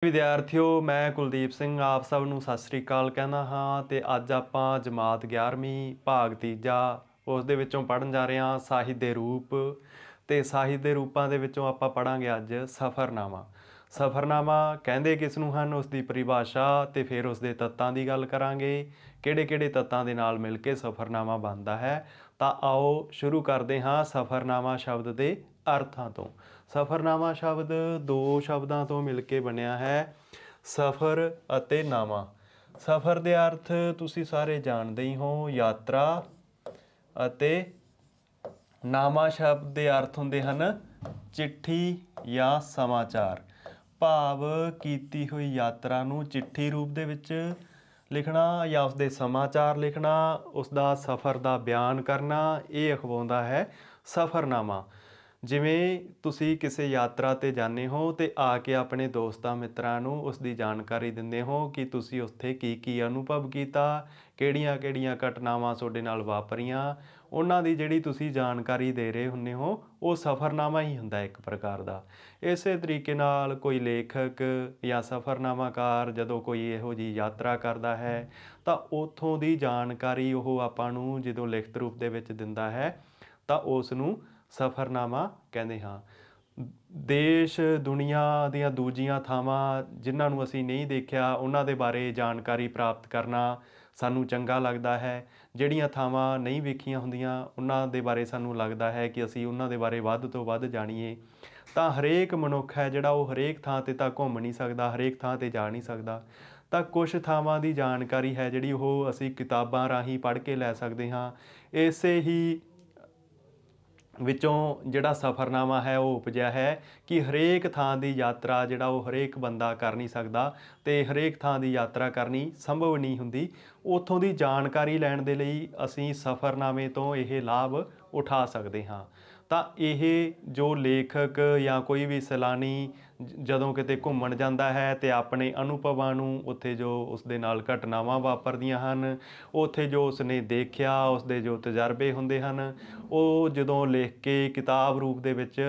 विद्यार्थियों मैं कुलदीप सिंह आप सब ਨੂੰ ਸਤਿ ਸ੍ਰੀ ਅਕਾਲ ਕਹਿੰਦਾ ਹਾਂ ਤੇ ਅੱਜ ਆਪਾਂ ਜਮਾਤ 11ਵੀਂ ਭਾਗ ਤੀਜਾ ਉਸ ਦੇ ਵਿੱਚੋਂ ਪੜਨ ਜਾ ਰਹੇ ਹਾਂ ਸਾਹਿਤ ਦੇ ਰੂਪ ਤੇ ਸਾਹਿਤ ਦੇ ਰੂਪਾਂ ਦੇ ਵਿੱਚੋਂ ਆਪਾਂ ਪੜਾਂਗੇ ਅੱਜ ਸਫ਼ਰਨਾਮਾ। ਸਫ਼ਰਨਾਮਾ ਕਹਿੰਦੇ ਕਿਸ ਨੂੰ ਹਨ, ਉਸ ਦੀ ਪਰਿਭਾਸ਼ਾ ਤੇ ਫਿਰ ਉਸ ਦੇ ਤੱਤਾਂ ਦੀ ਗੱਲ ਕਰਾਂਗੇ, ਕਿਹੜੇ-ਕਿਹੜੇ ਤੱਤਾਂ ਦੇ ਨਾਲ ਮਿਲ ਕੇ ਸਫ਼ਰਨਾਮਾ ਬਣਦਾ ਹੈ। ਤਾਂ ਆਓ ਸ਼ੁਰੂ ਕਰਦੇ ਹਾਂ ਸਫ਼ਰਨਾਮਾ ਸ਼ਬਦ ਦੇ ਅਰਥਾਂ ਤੋਂ। ਸਫ਼ਰਨਾਮਾ ਸ਼ਬਦ ਦੋ ਸ਼ਬਦਾਂ ਤੋਂ ਮਿਲ ਕੇ ਬਣਿਆ ਹੈ, ਸਫ਼ਰ ਅਤੇ ਨਾਮਾ। ਸਫ਼ਰ ਦੇ ਅਰਥ ਤੁਸੀਂ ਸਾਰੇ ਜਾਣਦੇ ਹੀ ਹੋ, ਯਾਤਰਾ, ਅਤੇ ਨਾਮਾ ਸ਼ਬਦ ਦੇ ਅਰਥ ਹੁੰਦੇ ਹਨ ਚਿੱਠੀ ਜਾਂ ਸਮਾਚਾਰ। ਭਾਵ ਕੀਤੀ ਹੋਈ ਯਾਤਰਾ ਨੂੰ ਚਿੱਠੀ ਰੂਪ ਦੇ ਵਿੱਚ ਲਿਖਣਾ ਜਾਂ ਉਸਦੇ ਸਮਾਚਾਰ ਲਿਖਣਾ, ਉਸਦਾ ਸਫ਼ਰ ਦਾ ਬਿਆਨ ਕਰਨਾ, ਇਹ ਅਖਵਾਉਂਦਾ ਹੈ ਸਫ਼ਰਨਾਮਾ। ਜਿਵੇਂ ਤੁਸੀਂ ਕਿਸੇ ਯਾਤਰਾ 'ਤੇ ਜਾਂਦੇ ਹੋ ਅਤੇ ਆ ਕੇ ਆਪਣੇ ਦੋਸਤਾਂ ਮਿੱਤਰਾਂ ਨੂੰ ਉਸ ਦੀ ਜਾਣਕਾਰੀ ਦਿੰਦੇ ਹੋ ਕਿ ਤੁਸੀਂ ਉੱਥੇ ਕੀ ਅਨੁਭਵ ਕੀਤਾ, ਕਿਹੜੀਆਂ ਘਟਨਾਵਾਂ ਤੁਹਾਡੇ ਨਾਲ ਵਾਪਰੀਆਂ, ਉਹਨਾਂ ਦੀ ਜਿਹੜੀ ਤੁਸੀਂ ਜਾਣਕਾਰੀ ਦੇ ਰਹੇ ਹੁੰਦੇ ਹੋ ਉਹ ਸਫ਼ਰਨਾਮਾ ਹੀ ਹੁੰਦਾ ਇੱਕ ਪ੍ਰਕਾਰ ਦਾ। ਇਸੇ ਤਰੀਕੇ ਨਾਲ ਕੋਈ ਲੇਖਕ ਜਾਂ ਸਫ਼ਰਨਾਮਾਕਾਰ ਜਦੋਂ ਕੋਈ ਇਹੋ ਜਿਹੀ ਯਾਤਰਾ ਕਰਦਾ ਹੈ ਤਾਂ ਉੱਥੋਂ ਦੀ ਜਾਣਕਾਰੀ ਉਹ ਆਪਾਂ ਨੂੰ ਜਦੋਂ ਲਿਖਤ ਰੂਪ ਦੇ ਵਿੱਚ ਦਿੰਦਾ ਹੈ ਤਾਂ ਉਸ ਨੂੰ ਸਫ਼ਰਨਾਮਾ ਕਹਿੰਦੇ ਹਾਂ। ਦੇਸ਼ ਦੁਨੀਆ ਦੀਆਂ ਦੂਜੀਆਂ ਥਾਵਾਂ ਜਿਨ੍ਹਾਂ ਨੂੰ ਅਸੀਂ ਨਹੀਂ ਦੇਖਿਆ ਉਹਨਾਂ ਦੇ ਬਾਰੇ ਜਾਣਕਾਰੀ ਪ੍ਰਾਪਤ ਕਰਨਾ ਸਾਨੂੰ ਚੰਗਾ ਲੱਗਦਾ ਹੈ। ਜਿਹੜੀਆਂ ਥਾਵਾਂ ਨਹੀਂ ਵੇਖੀਆਂ ਹੁੰਦੀਆਂ ਉਹਨਾਂ ਦੇ ਬਾਰੇ ਸਾਨੂੰ ਲੱਗਦਾ ਹੈ ਕਿ ਅਸੀਂ ਉਹਨਾਂ ਦੇ ਬਾਰੇ ਵੱਧ ਤੋਂ ਵੱਧ ਜਾਣੀਏ। ਤਾਂ ਹਰੇਕ ਮਨੁੱਖ ਹੈ ਜਿਹੜਾ ਉਹ ਹਰੇਕ ਥਾਂ 'ਤੇ ਤਾਂ ਘੁੰਮ ਨਹੀਂ ਸਕਦਾ, ਹਰੇਕ ਥਾਂ 'ਤੇ ਜਾ ਨਹੀਂ ਸਕਦਾ। ਤਾਂ ਕੁਛ ਥਾਵਾਂ ਦੀ ਜਾਣਕਾਰੀ ਹੈ ਜਿਹੜੀ ਉਹ ਅਸੀਂ ਕਿਤਾਬਾਂ ਰਾਹੀਂ ਪੜ੍ਹ ਕੇ ਲੈ ਸਕਦੇ ਹਾਂ। ਇਸੇ ਹੀ ਵਿੱਚੋਂ ਜਿਹੜਾ ਸਫ਼ਰਨਾਮਾ ਹੈ ਉਹ ਉਪਜਿਆ ਹੈ ਕਿ ਹਰੇਕ ਥਾਂ ਦੀ ਯਾਤਰਾ ਜਿਹੜਾ ਉਹ ਹਰੇਕ ਬੰਦਾ ਕਰ ਨਹੀਂ ਸਕਦਾ ਅਤੇ ਹਰੇਕ ਥਾਂ ਦੀ ਯਾਤਰਾ ਕਰਨੀ ਸੰਭਵ ਨਹੀਂ ਹੁੰਦੀ। ਉੱਥੋਂ ਦੀ ਜਾਣਕਾਰੀ ਲੈਣ ਦੇ ਲਈ ਅਸੀਂ ਸਫ਼ਰਨਾਮੇ ਤੋਂ ਇਹ ਲਾਭ ਉਠਾ ਸਕਦੇ ਹਾਂ। ਤਾਂ ਇਹ ਜੋ ਲੇਖਕ ਜਾਂ ਕੋਈ ਵੀ ਸੈਲਾਨੀ ਜਦੋਂ ਕਿਤੇ ਘੁੰਮਣ ਜਾਂਦਾ ਹੈ ਅਤੇ ਆਪਣੇ ਅਨੁਭਵਾਂ ਨੂੰ ਉੱਥੇ ਜੋ ਉਸਦੇ ਨਾਲ ਘਟਨਾਵਾਂ ਵਾਪਰਦੀਆਂ ਹਨ, ਉੱਥੇ ਜੋ ਉਸਨੇ ਦੇਖਿਆ, ਉਸਦੇ ਜੋ ਤਜਰਬੇ ਹੁੰਦੇ ਹਨ, ਉਹ ਜਦੋਂ ਲਿਖ ਕੇ ਕਿਤਾਬ ਰੂਪ ਦੇ ਵਿੱਚ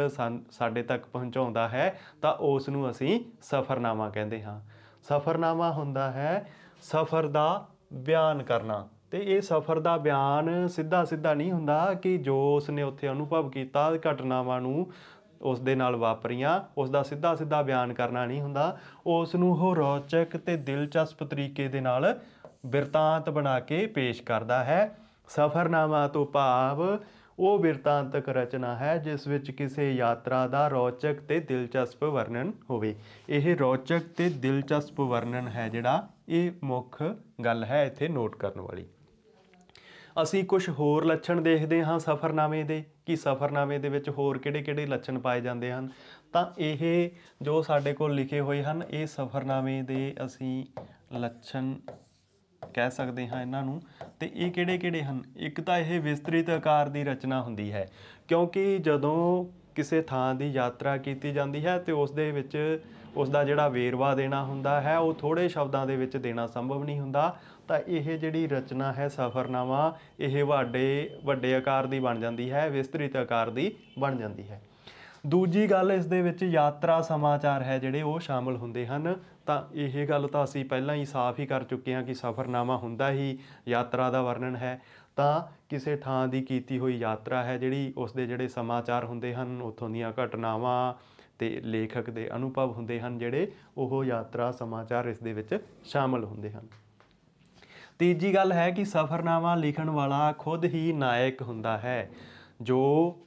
ਸਾਡੇ ਤੱਕ ਪਹੁੰਚਾਉਂਦਾ ਹੈ ਤਾਂ ਉਸ ਨੂੰ ਅਸੀਂ ਸਫ਼ਰਨਾਮਾ ਕਹਿੰਦੇ ਹਾਂ। ਸਫ਼ਰਨਾਮਾ ਹੁੰਦਾ ਹੈ ਸਫ਼ਰ ਦਾ ਬਿਆਨ ਕਰਨਾ, ਅਤੇ ਇਹ ਸਫ਼ਰ ਦਾ ਬਿਆਨ ਸਿੱਧਾ ਨਹੀਂ ਹੁੰਦਾ ਕਿ ਜੋ ਉਸਨੇ ਉੱਥੇ ਅਨੁਭਵ ਕੀਤਾ ਘਟਨਾਵਾਂ ਨੂੰ ਉਸ ਦੇ ਨਾਲ ਵਾਪਰੀਆਂ ਉਸਦਾ ਸਿੱਧਾ ਬਿਆਨ ਕਰਨਾ ਨਹੀਂ ਹੁੰਦਾ। ਉਸ ਨੂੰ ਉਹ ਰੌਚਕ ਅਤੇ ਦਿਲਚਸਪ ਤਰੀਕੇ ਦੇ ਨਾਲ ਬਿਰਤਾਂਤ ਬਣਾ ਕੇ ਪੇਸ਼ ਕਰਦਾ ਹੈ। ਸਫ਼ਰਨਾਮਾ ਤੋਂ ਭਾਵ ਉਹ ਬਿਰਤਾਂਤਕ ਰਚਨਾ ਹੈ ਜਿਸ ਵਿੱਚ ਕਿਸੇ ਯਾਤਰਾ ਦਾ ਰੌਚਕ ਅਤੇ ਦਿਲਚਸਪ ਵਰਣਨ ਹੋਵੇ। ਇਹ ਰੌਚਕ ਅਤੇ ਦਿਲਚਸਪ ਵਰਣਨ ਹੈ ਜਿਹੜਾ ਇਹ ਮੁੱਖ ਗੱਲ ਹੈ ਇੱਥੇ ਨੋਟ ਕਰਨ ਵਾਲੀ। ਅਸੀਂ ਕੁਛ ਹੋਰ ਲੱਛਣ ਦੇਖਦੇ ਹਾਂ ਸਫ਼ਰਨਾਮੇ ਦੇ ਕਿ ਸਫ਼ਰਨਾਮੇ ਦੇ ਵਿੱਚ ਹੋਰ ਕਿਹੜੇ ਲੱਛਣ ਪਾਏ ਜਾਂਦੇ ਹਨ। ਤਾਂ ਇਹ ਜੋ ਸਾਡੇ ਕੋਲ ਲਿਖੇ ਹੋਏ ਹਨ ਇਹ ਸਫ਼ਰਨਾਮੇ ਦੇ ਅਸੀਂ ਲੱਛਣ ਕਹਿ ਸਕਦੇ ਹਾਂ ਇਹਨਾਂ ਨੂੰ। ਅਤੇ ਇਹ ਕਿਹੜੇ ਹਨ? ਇੱਕ ਤਾਂ ਇਹ ਵਿਸਤ੍ਰਿਤ ਆਕਾਰ ਦੀ ਰਚਨਾ ਹੁੰਦੀ ਹੈ, ਕਿਉਂਕਿ ਜਦੋਂ ਕਿਸੇ ਥਾਂ ਦੀ ਯਾਤਰਾ ਕੀਤੀ ਜਾਂਦੀ ਹੈ ਅਤੇ ਉਸ ਦੇ ਵਿੱਚ ਉਸਦਾ ਜਿਹੜਾ ਵੇਰਵਾ ਦੇਣਾ ਹੁੰਦਾ ਹੈ ਉਹ ਥੋੜ੍ਹੇ ਸ਼ਬਦਾਂ ਦੇ ਵਿੱਚ ਦੇਣਾ ਸੰਭਵ ਨਹੀਂ ਹੁੰਦਾ। ਤਾਂ ਇਹ ਜਿਹੜੀ ਰਚਨਾ ਹੈ ਸਫ਼ਰਨਾਮਾ ਇਹ ਵੱਡੇ ਆਕਾਰ ਦੀ ਬਣ ਜਾਂਦੀ ਹੈ, ਵਿਸਤ੍ਰਿਤ ਆਕਾਰ ਦੀ ਬਣ ਜਾਂਦੀ ਹੈ। ਦੂਜੀ ਗੱਲ ਇਸ ਦੇ ਵਿੱਚ ਯਾਤਰਾ ਸਮਾਚਾਰ ਹੈ ਜਿਹੜੇ ਉਹ ਸ਼ਾਮਲ ਹੁੰਦੇ ਹਨ। ਤਾਂ ਇਹ ਗੱਲ ਤਾਂ ਅਸੀਂ ਪਹਿਲਾਂ ਹੀ ਸਾਫ਼ ਹੀ ਕਰ ਚੁੱਕੇ ਹਾਂ ਕਿ ਸਫ਼ਰਨਾਮਾ ਹੁੰਦਾ ਹੀ ਯਾਤਰਾ ਦਾ ਵਰਣਨ ਹੈ। ਤਾਂ ਕਿਸੇ ਥਾਂ ਦੀ ਕੀਤੀ ਹੋਈ ਯਾਤਰਾ ਹੈ ਜਿਹੜੀ ਉਸਦੇ ਜਿਹੜੇ ਸਮਾਚਾਰ ਹੁੰਦੇ ਹਨ, ਉੱਥੋਂ ਦੀਆਂ ਘਟਨਾਵਾਂ ਅਤੇ ਲੇਖਕ ਦੇ ਅਨੁਭਵ ਹੁੰਦੇ ਹਨ ਜਿਹੜੇ ਉਹ ਯਾਤਰਾ ਸਮਾਚਾਰ ਇਸ ਦੇ ਵਿੱਚ ਸ਼ਾਮਲ ਹੁੰਦੇ ਹਨ। ਤੀਜੀ ਗੱਲ ਹੈ ਕਿ ਸਫ਼ਰਨਾਮਾ ਲਿਖਣ ਵਾਲਾ ਖੁਦ ਹੀ ਨਾਇਕ ਹੁੰਦਾ ਹੈ। ਜੋ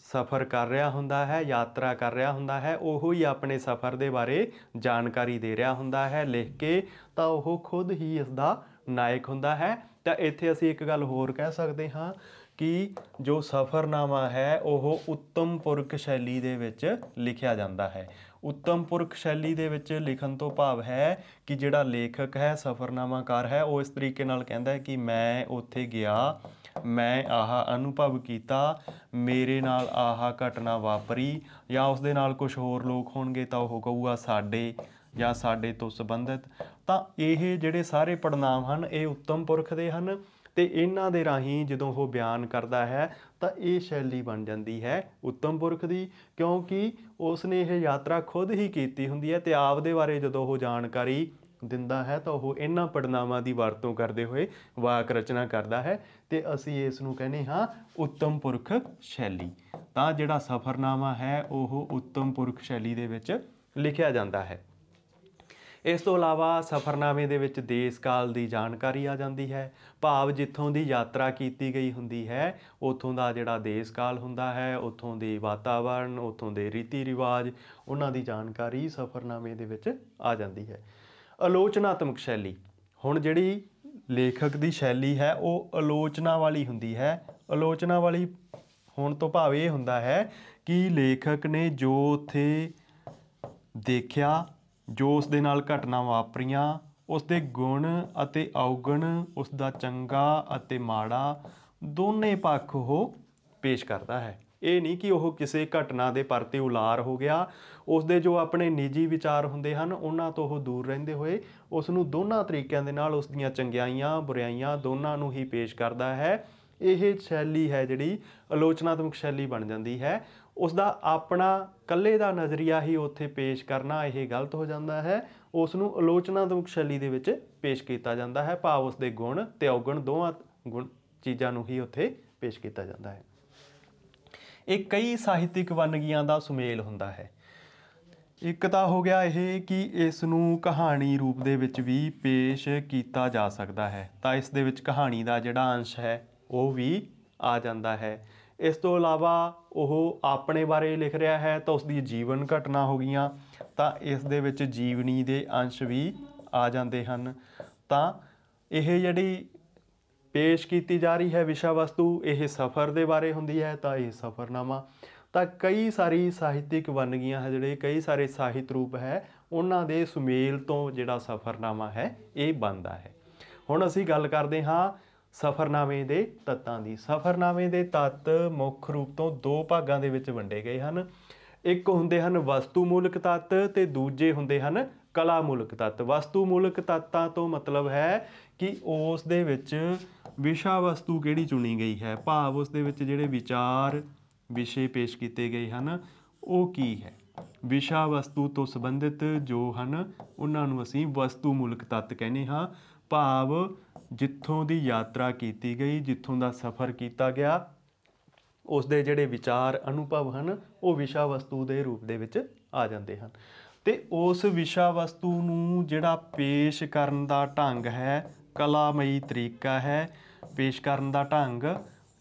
ਸਫ਼ਰ ਕਰ ਰਿਹਾ ਹੁੰਦਾ ਹੈ, ਯਾਤਰਾ ਕਰ ਰਿਹਾ ਹੁੰਦਾ ਹੈ, ਉਹ ਹੀ ਆਪਣੇ ਸਫ਼ਰ ਦੇ ਬਾਰੇ ਜਾਣਕਾਰੀ ਦੇ ਰਿਹਾ ਹੁੰਦਾ ਹੈ ਲਿਖ ਕੇ, ਤਾਂ ਉਹ ਖੁਦ ਹੀ ਇਸ ਦਾ ਨਾਇਕ ਹੁੰਦਾ ਹੈ। ਤਾਂ ਇੱਥੇ ਅਸੀਂ ਇੱਕ ਗੱਲ ਹੋਰ ਕਹਿ ਸਕਦੇ ਹਾਂ ਕਿ ਜੋ ਸਫ਼ਰਨਾਮਾ ਹੈ ਉਹ ਉੱਤਮ ਪੁਰਖ ਸ਼ੈਲੀ ਦੇ ਵਿੱਚ ਲਿਖਿਆ ਜਾਂਦਾ ਹੈ। ਉੱਤਮ ਪੁਰਖ ਸ਼ੈਲੀ ਦੇ ਵਿੱਚ ਲਿਖਣ ਤੋਂ ਭਾਵ ਹੈ ਕਿ ਜਿਹੜਾ ਲੇਖਕ ਹੈ ਸਫ਼ਰਨਾਮਾਕਾਰ ਹੈ ਉਹ ਇਸ ਤਰੀਕੇ ਨਾਲ ਕਹਿੰਦਾ ਹੈ ਕਿ ਮੈਂ ਉੱਥੇ ਗਿਆ, ਮੈਂ ਆਹ ਅਨੁਭਵ ਕੀਤਾ, ਮੇਰੇ ਨਾਲ ਆਹ ਘਟਨਾ ਵਾਪਰੀ, ਜਾਂ ਉਸਦੇ ਨਾਲ ਕੁਛ ਹੋਰ ਲੋਕ ਹੋਣਗੇ ਤਾਂ ਉਹ ਕਹੂਗਾ ਸਾਡੇ ਜਾਂ ਸਾਡੇ ਤੋਂ ਸੰਬੰਧਿਤ। ਤਾਂ ਇਹ ਜਿਹੜੇ ਸਾਰੇ ਪੜਨਾਮ ਹਨ ਇਹ ਉੱਤਮ ਪੁਰਖ ਦੇ ਹਨ ਤੇ ਇਹਨਾਂ ਦੇ ਰਾਹੀਂ ਜਦੋਂ ਉਹ ਬਿਆਨ ਕਰਦਾ ਹੈ ਤਾਂ ਇਹ ਸ਼ੈਲੀ ਬਣ ਜਾਂਦੀ ਹੈ ਉੱਤਮ ਪੁਰਖ ਦੀ, ਕਿਉਂਕਿ ਉਸ ਨੇ ਇਹ ਯਾਤਰਾ ਖੁਦ ਹੀ ਕੀਤੀ ਹੁੰਦੀ ਹੈ ਤੇ ਆਪ ਦੇ ਬਾਰੇ ਜਦੋਂ ਉਹ ਜਾਣਕਾਰੀ ਦਿੰਦਾ ਹੈ ਤਾਂ ਉਹ ਇਹਨਾਂ ਪੜਨਾਵਾਂ ਦੀ ਵਰਤੋਂ ਕਰਦੇ ਹੋਏ ਵਾਕ ਰਚਨਾ ਕਰਦਾ ਹੈ ਤੇ ਅਸੀਂ ਇਸ ਨੂੰ ਕਹਿੰਦੇ ਹਾਂ ਉੱਤਮ ਪੁਰਖ ਸ਼ੈਲੀ। ਤਾਂ ਜਿਹੜਾ ਸਫ਼ਰਨਾਮਾ ਹੈ ਉਹ ਉੱਤਮ ਪੁਰਖ ਸ਼ੈਲੀ ਦੇ ਵਿੱਚ ਲਿਖਿਆ ਜਾਂਦਾ ਹੈ। ਇਸ ਤੋਂ ਇਲਾਵਾ ਸਫ਼ਰਨਾਮੇ ਦੇ ਵਿੱਚ ਦੇਸ਼ ਕਾਲ ਦੀ ਜਾਣਕਾਰੀ ਆ ਜਾਂਦੀ ਹੈ, ਭਾਵ ਜਿੱਥੋਂ ਦੀ ਯਾਤਰਾ ਕੀਤੀ ਗਈ ਹੁੰਦੀ ਹੈ ਉੱਥੋਂ ਦਾ ਜਿਹੜਾ ਦੇਸ਼ ਕਾਲ ਹੁੰਦਾ ਹੈ, ਉੱਥੋਂ ਦੇ ਵਾਤਾਵਰਨ, ਉੱਥੋਂ ਦੇ ਰੀਤੀ ਰਿਵਾਜ, ਉਹਨਾਂ ਦੀ ਜਾਣਕਾਰੀ ਸਫ਼ਰਨਾਮੇ ਦੇ ਵਿੱਚ ਆ ਜਾਂਦੀ ਹੈ। ਆਲੋਚਨਾਤਮਕ ਸ਼ੈਲੀ, ਹੁਣ ਜਿਹੜੀ ਲੇਖਕ ਦੀ ਸ਼ੈਲੀ ਹੈ ਉਹ ਆਲੋਚਨਾ ਵਾਲੀ ਹੁੰਦੀ ਹੈ। ਆਲੋਚਨਾ ਵਾਲੀ ਹੋਣ ਤੋਂ ਭਾਵ ਇਹ ਹੁੰਦਾ ਹੈ ਕਿ ਲੇਖਕ ਨੇ ਜੋ ਉੱਥੇ ਦੇਖਿਆ, ਜੋ ਉਸ ਦੇ ਨਾਲ ਘਟਨਾ ਵਾਪਰੀਆਂ, ਉਸ ਦੇ ਗੁਣ ਅਤੇ ਔਗਣ, ਉਸ ਦਾ ਚੰਗਾ ਅਤੇ ਮਾੜਾ ਦੋਨੇ ਪੱਖ ਉਹ ਪੇਸ਼ ਕਰਦਾ ਹੈ। ਇਹ ਨਹੀਂ ਕਿ ਉਹ ਕਿਸੇ ਘਟਨਾ ਦੇ ਪ੍ਰਤੀ ਉਲਾਰ ਹੋ ਗਿਆ, ਉਸ ਦੇ ਜੋ ਆਪਣੇ ਨਿੱਜੀ ਵਿਚਾਰ ਹੁੰਦੇ ਹਨ ਉਹਨਾਂ ਤੋਂ ਉਹ ਦੂਰ ਰਹਿੰਦੇ ਹੋਏ ਉਸ ਨੂੰ ਦੋਨਾਂ ਤਰੀਕਿਆਂ ਦੇ ਨਾਲ ਉਸ ਦੀਆਂ ਚੰਗਿਆਈਆਂ ਬੁਰਾਈਆਂ ਦੋਨਾਂ ਨੂੰ ਹੀ ਪੇਸ਼ ਕਰਦਾ ਹੈ। ਇਹ ਸ਼ੈਲੀ ਹੈ ਜਿਹੜੀ ਆਲੋਚਨਾਤਮਕ ਸ਼ੈਲੀ ਬਣ ਜਾਂਦੀ ਹੈ। ਉਸ ਦਾ ਆਪਣਾ ਇਕੱਲੇ ਦਾ ਨਜ਼ਰੀਆ ਹੀ ਉੱਥੇ ਪੇਸ਼ ਕਰਨਾ ਇਹ ਗਲਤ ਹੋ ਜਾਂਦਾ ਹੈ, ਉਸ ਨੂੰ ਆਲੋਚਨਾਤਮਕ ਸ਼ੈਲੀ ਦੇ ਵਿੱਚ ਪੇਸ਼ ਕੀਤਾ ਜਾਂਦਾ ਹੈ, ਭਾਵ ਉਸ ਦੇ ਗੁਣ ਤੇ ਔਗਣ ਦੋਵਾਂ ਚੀਜ਼ਾਂ ਨੂੰ ਹੀ ਉੱਥੇ ਪੇਸ਼ ਕੀਤਾ ਜਾਂਦਾ ਹੈ। ਇਹ ਕਈ ਸਾਹਿਤਿਕ ਵੰਨਗੀਆਂ ਦਾ ਸੁਮੇਲ ਹੁੰਦਾ ਹੈ। ਇੱਕ ਤਾਂ ਹੋ ਗਿਆ ਇਹ ਕਿ ਇਸ ਨੂੰ ਕਹਾਣੀ ਰੂਪ ਦੇ ਵਿੱਚ ਵੀ ਪੇਸ਼ ਕੀਤਾ ਜਾ ਸਕਦਾ ਹੈ, ਤਾਂ ਇਸ ਦੇ ਵਿੱਚ ਕਹਾਣੀ ਦਾ ਜਿਹੜਾ ਅੰਸ਼ ਹੈ ਉਹ ਵੀ ਆ ਜਾਂਦਾ ਹੈ। ਇਸ ਤੋਂ ਇਲਾਵਾ ਉਹ ਆਪਣੇ ਬਾਰੇ ਲਿਖ ਰਿਹਾ ਹੈ ਤਾਂ ਉਸ ਦੀ ਜੀਵਨ ਘਟਨਾ ਹੋ ਗਈਆਂ, ਤਾਂ ਇਸ ਦੇ ਵਿੱਚ ਜੀਵਨੀ ਦੇ ਅੰਸ਼ ਵੀ ਆ ਜਾਂਦੇ ਹਨ। ਤਾਂ ਇਹ ਜਿਹੜੀ ਪੇਸ਼ ਕੀਤੀ ਜਾ ਰਹੀ ਹੈ ਵਿਸ਼ਾ ਵਸਤੂ, ਇਹ ਸਫ਼ਰ ਦੇ ਬਾਰੇ ਹੁੰਦੀ ਹੈ ਤਾਂ ਇਹ ਸਫ਼ਰਨਾਮਾ। ਤਾਂ ਕਈ ਸਾਰੀ ਸਾਹਿਤਿਕ ਵੰਨਗੀਆਂ ਹੈ, ਜਿਹੜੇ ਕਈ ਸਾਰੇ ਸਾਹਿਤ ਰੂਪ ਹੈ, ਉਹਨਾਂ ਦੇ ਸੁਮੇਲ ਤੋਂ ਜਿਹੜਾ ਸਫ਼ਰਨਾਮਾ ਹੈ ਇਹ ਬਣਦਾ ਹੈ। ਹੁਣ ਅਸੀਂ ਗੱਲ ਕਰਦੇ ਹਾਂ ਸਫ਼ਰਨਾਮੇ ਦੇ ਤੱਤਾਂ ਦੀ। ਸਫ਼ਰਨਾਮੇ ਦੇ ਤੱਤ ਮੁੱਖ ਰੂਪ ਤੋਂ ਦੋ ਭਾਗਾਂ ਦੇ ਵਿੱਚ ਵੰਡੇ ਗਏ ਹਨ। ਇੱਕ ਹੁੰਦੇ ਹਨ ਵਸਤੂ ਮੂਲਕ ਤੱਤ ਤੇ ਦੂਜੇ ਹੁੰਦੇ ਹਨ ਕਲਾ ਮੂਲਕ ਤੱਤ। ਵਸਤੂ ਮੂਲਕ ਤੱਤਾਂ ਤੋਂ ਮਤਲਬ ਹੈ ਕਿ ਉਸ ਦੇ ਵਿੱਚ ਵਿਸ਼ਾ ਵਸਤੂ ਕਿਹੜੀ ਚੁਣੀ ਗਈ ਹੈ, ਭਾਵ ਉਸ ਦੇ ਵਿੱਚ ਜਿਹੜੇ ਵਿਚਾਰ ਵਿਸ਼ੇ ਪੇਸ਼ ਕੀਤੇ ਗਏ ਹਨ ਉਹ ਕੀ ਹੈ। ਵਿਸ਼ਾ ਵਸਤੂ ਤੋਂ ਸੰਬੰਧਿਤ ਜੋ ਹਨ ਉਹਨਾਂ ਨੂੰ ਅਸੀਂ ਵਸਤੂ ਮੂਲਕ ਤੱਤ ਕਹਿੰਦੇ ਹਾਂ, ਭਾਵ ਜਿੱਥੋਂ ਦੀ ਯਾਤਰਾ ਕੀਤੀ ਗਈ, ਜਿੱਥੋਂ ਦਾ ਸਫ਼ਰ ਕੀਤਾ ਗਿਆ, ਉਸ ਦੇ ਜਿਹੜੇ ਵਿਚਾਰ ਅਨੁਭਵ ਹਨ ਉਹ ਵਿਸ਼ਾ ਵਸਤੂ ਦੇ ਰੂਪ ਦੇ ਵਿੱਚ ਆ ਜਾਂਦੇ ਹਨ। ਤੇ ਉਸ ਵਿਸ਼ਾ ਵਸਤੂ ਨੂੰ ਜਿਹੜਾ ਪੇਸ਼ ਕਰਨ ਦਾ ਢੰਗ ਹੈ, ਕਲਾਮਈ ਤਰੀਕਾ ਹੈ ਪੇਸ਼ ਕਰਨ ਦਾ ਢੰਗ,